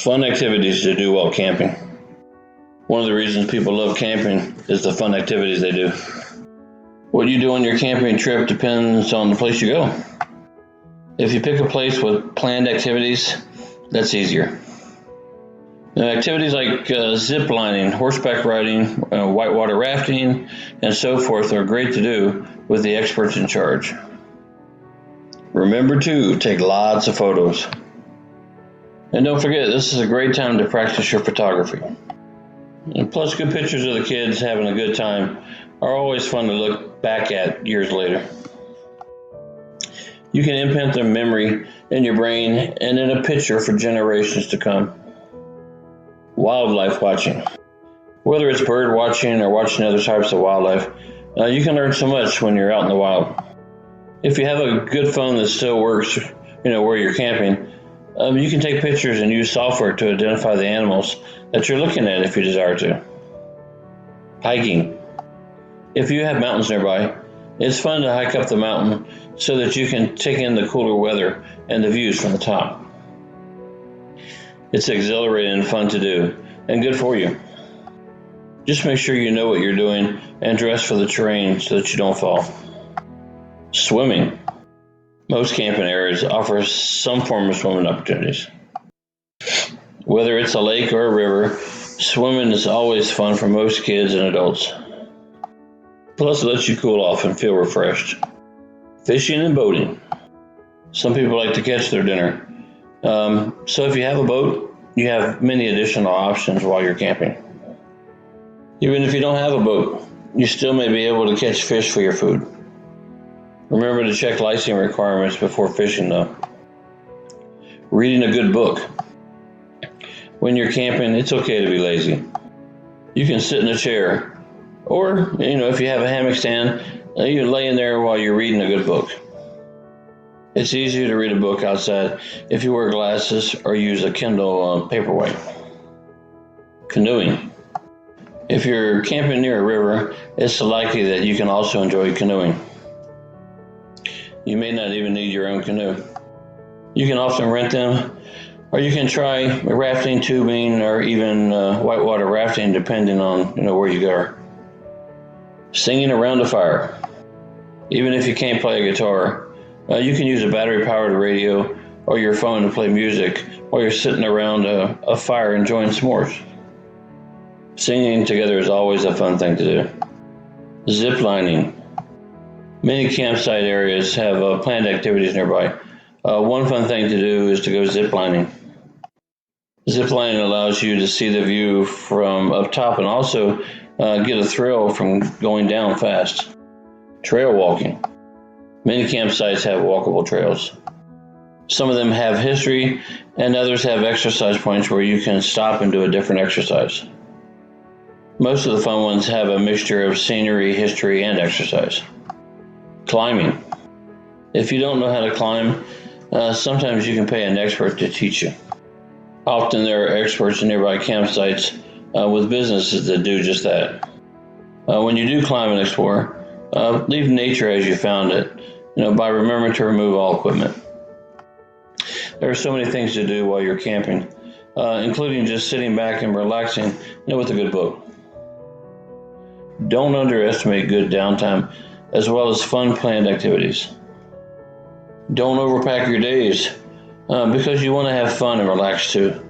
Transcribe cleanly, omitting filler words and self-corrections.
Fun activities to do while camping. One of the reasons people love camping is the fun activities they do. What you do on your camping trip depends on the place you go. If you pick a place with planned activities, that's easier. Now, activities like zip lining, horseback riding, whitewater rafting, and so forth are great to do with the experts in charge. Remember to take lots of photos. And don't forget, this is a great time to practice your photography. And plus, good pictures of the kids having a good time are always fun to look back at years later. You can imprint their memory in your brain and in a picture for generations to come. Wildlife watching. Whether it's bird watching or watching other types of wildlife, you can learn so much when you're out in the wild. If you have a good phone that still works, where you're camping, you can take pictures and use software to identify the animals that you're looking at if you desire to. Hiking. If you have mountains nearby, it's fun to hike up the mountain so that you can take in the cooler weather and the views from the top. It's exhilarating and fun to do, and good for you. Just make sure you know what you're doing and dress for the terrain so that you don't fall. Swimming. Most camping areas offer some form of swimming opportunities. Whether it's a lake or a river, swimming is always fun for most kids and adults. Plus, it lets you cool off and feel refreshed. Fishing and boating. Some people like to catch their dinner. So if you have a boat, you have many additional options while you're camping. Even if you don't have a boat, you still may be able to catch fish for your food. Remember to check licensing requirements before fishing, though. Reading a good book. When you're camping, it's okay to be lazy. You can sit in a chair, or, if you have a hammock stand, you can lay in there while you're reading a good book. It's easier to read a book outside if you wear glasses or use a Kindle Paperwhite. Canoeing. If you're camping near a river, it's likely that you can also enjoy canoeing. You may not even need your own canoe. You can often rent them, or you can try rafting, tubing, or even whitewater rafting, depending on where you go. Singing around a fire. Even if you can't play a guitar, you can use a battery-powered radio or your phone to play music while you're sitting around a fire enjoying s'mores. Singing together is always a fun thing to do. Zip lining. Many campsite areas have planned activities nearby. One fun thing to do is to go zip lining. Zip lining allows you to see the view from up top and also get a thrill from going down fast. Trail walking. Many campsites have walkable trails. Some of them have history, and others have exercise points where you can stop and do a different exercise. Most of the fun ones have a mixture of scenery, history, and exercise. Climbing. If you don't know how to climb, sometimes you can pay an expert to teach you. Often there are experts in nearby campsites with businesses that do just that. When you do climb and explore, leave nature as you found it, by remembering to remove all equipment. There are so many things to do while you're camping, including just sitting back and relaxing with a good book. Don't underestimate good downtime, as well as fun planned activities. Don't overpack your days, because you want to have fun and relax too.